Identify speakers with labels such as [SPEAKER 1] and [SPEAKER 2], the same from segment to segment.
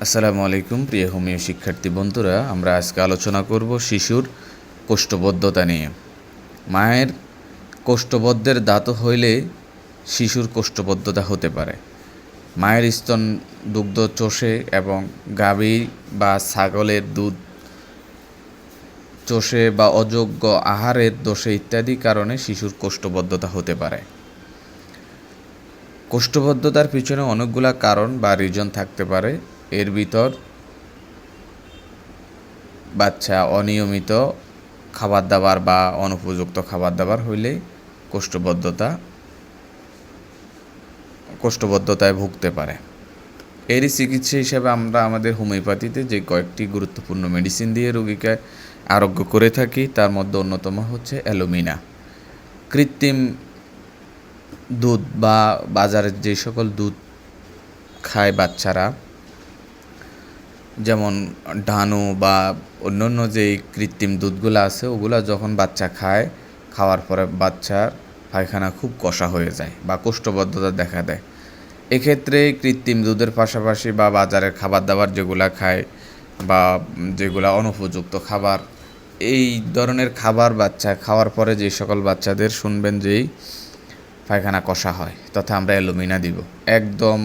[SPEAKER 1] আসসালামু আলাইকুম প্রিয় হোমিও শিক্ষার্থী বন্ধুরা, আমরা আজকে আলোচনা করব শিশুর কোষ্ঠবদ্ধতা নিয়ে। মায়ের কোষ্ঠবদ্ধের দাঁত হইলে শিশুর কোষ্ঠবদ্ধতা হতে পারে। মায়ের স্তন দুগ্ধ চষে এবং গাভী বা ছাগলের দুধ চষে বা অযোগ্য আহারের দোষে ইত্যাদি কারণে শিশুর কোষ্ঠবদ্ধতা হতে পারে। কোষ্ঠবদ্ধতার পিছনে অনেকগুলা কারণ বা রিজন থাকতে পারে। এর ভিতর বাচ্চা অনিয়মিত খাবার দাবার বা অনুপযুক্ত খাবার দাবার হইলে কোষ্ঠবদ্ধতায় ভুগতে পারে। এরই চিকিৎসা হিসেবে আমরা আমাদের হোমিওপ্যাথিতে যে কয়েকটি গুরুত্বপূর্ণ মেডিসিন দিয়ে রোগীকে আরোগ্য করে থাকি, তার মধ্যে অন্যতম হচ্ছে অ্যালুমিনা। কৃত্রিম দুধ বা বাজারের যে সকল দুধ খায় বাচ্চারা, যেমন ডানু বা অন্যান্য যেই কৃত্রিম দুধগুলো আছে, ওগুলো যখন বাচ্চা খাওয়ার পরে বাচ্চার পায়খানা খুব কষা হয়ে যায় বা কোষ্ঠবদ্ধতা দেখা দেয়। এক্ষেত্রে কৃত্রিম দুধের পাশাপাশি বা বাজারের খাবার দাবার যেগুলা খায় বা যেগুলা অনুপযুক্ত খাবার, এই ধরনের খাবার বাচ্চা খাওয়ার পরে যে সকল বাচ্চাদের শুনবেন যেই পায়খানা কষা হয়, তথা আমরা অ্যালুমিনা দিব। একদম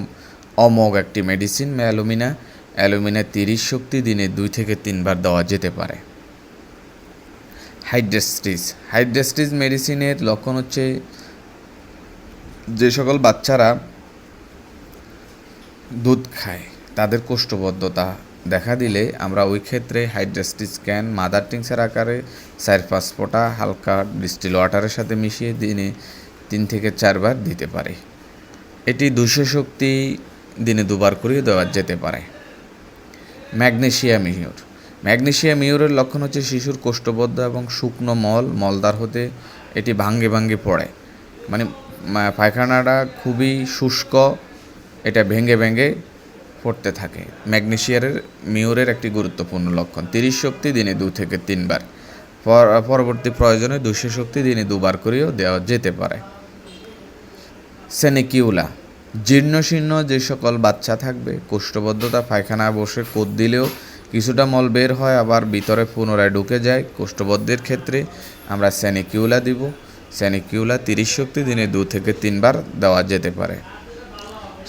[SPEAKER 1] অমোঘ একটি মেডিসিন অ্যালুমিনা। 30 শক্তি দিনে 2 থেকে 3 বার দেওয়া যেতে পারে। হাইড্রেস্টিস মেডিসিনের লক্ষণ হচ্ছে যে সকল বাচ্চারা দুধ খায় তাদের কোষ্ঠবদ্ধতা দেখা দিলে আমরা ওই ক্ষেত্রে হাইড্রেস্টিস ক্যান মাদার টিংসার আকারে 4-5 ফোঁটা হালকা ডিস্টিল ওয়াটারের সাথে মিশিয়ে দিনে 3 থেকে 4 বার দিতে পারে। এটি 200 শক্তি দিনে 2 বার করেও দেওয়া যেতে পারে। ম্যাগনেসিয়াম ইউরের লক্ষণ হচ্ছে শিশুর কোষ্ঠবদ্ধ এবং শুকনো মলদার হতে এটি ভাঙ্গে পড়ে, মানে পায়খানাটা খুবই শুষ্ক, এটা ভেঙে পড়তে থাকে। মিউরের একটি গুরুত্বপূর্ণ লক্ষণ। 30 শক্তি দিনে 2 থেকে 3 বার, পরবর্তী প্রয়োজনে 200 শক্তি দিনে 2 বার করেও দেওয়া যেতে পারে। সেনিকিউলা, জীর্ণশীর্ণ যে সকল বাচ্চা থাকবে, কোষ্ঠবদ্ধতা পায়খানা বসে কোদ দিলেও কিছুটা মল বের হয়, আবার ভিতরে পুনরায় ঢুকে যায়। কোষ্ঠবদ্ধের ক্ষেত্রে আমরা সেনিকিউলা দিব। সেনিকিউলা 30 শক্তি দিনে 2 থেকে 3 বার দেওয়া যেতে পারে।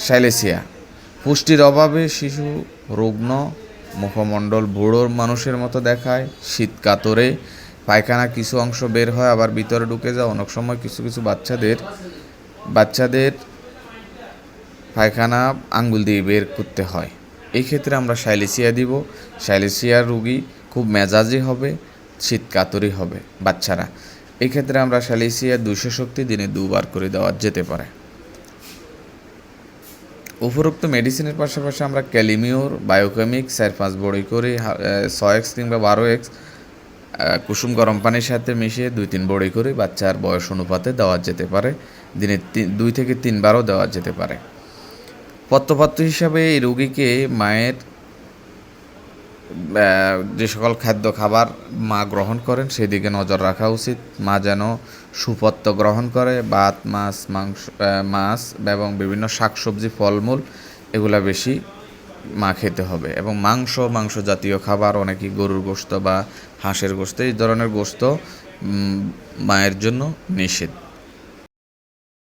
[SPEAKER 1] সাইলেসিয়া, পুষ্টির অভাবে শিশু রুগ্ন, মুখমণ্ডল বুড়োর মানুষের মতো দেখায়, শীত কাতরে পায়খানা কিছু অংশ বের হয় আবার ভিতরে ঢুকে যায়। অনেক সময় কিছু বাচ্চাদের পায়খানা আঙ্গুল দিয়ে বের করতে হয়। এই ক্ষেত্রে আমরা সাইলেসিয়া দিব। সাইলেসিয়ার রোগী খুব মেজাজি হবে, শীত কাতরি হবে বাচ্চারা। এই ক্ষেত্রে আমরা সাইলেসিয়া 200 শক্তি দিনে 2 বার করে দেওয়া যেতে পারে। উপরোক্ত মেডিসিনের পাশাপাশি আমরা ক্যালিমিওর, বায়োকেমিক 4-5 বড়ি করে 6x কিংবা 12x কুসুম গরম পানির সাথে মিশিয়ে 2-3 বড়ি করে বাচ্চার বয়স অনুপাতে দেওয়া যেতে পারে। দিনে 2 থেকে 3 বারও দেওয়া যেতে পারে। পথ্যপাত্য হিসাবে এই রোগীকে মায়ের যে সকল খাবার মা গ্রহণ করেন সেদিকে নজর রাখা উচিত। মা যেন সুপথ্য গ্রহণ করে, ভাত, মাছ এবং বিভিন্ন শাকসবজি, ফলমূল এগুলা বেশি মা খেতে হবে। এবং মাংস জাতীয় খাবার, অনেকেই গরুর গোশত বা হাঁসের গোশত, এই ধরনের গোশত মায়ের জন্য নিষেধ।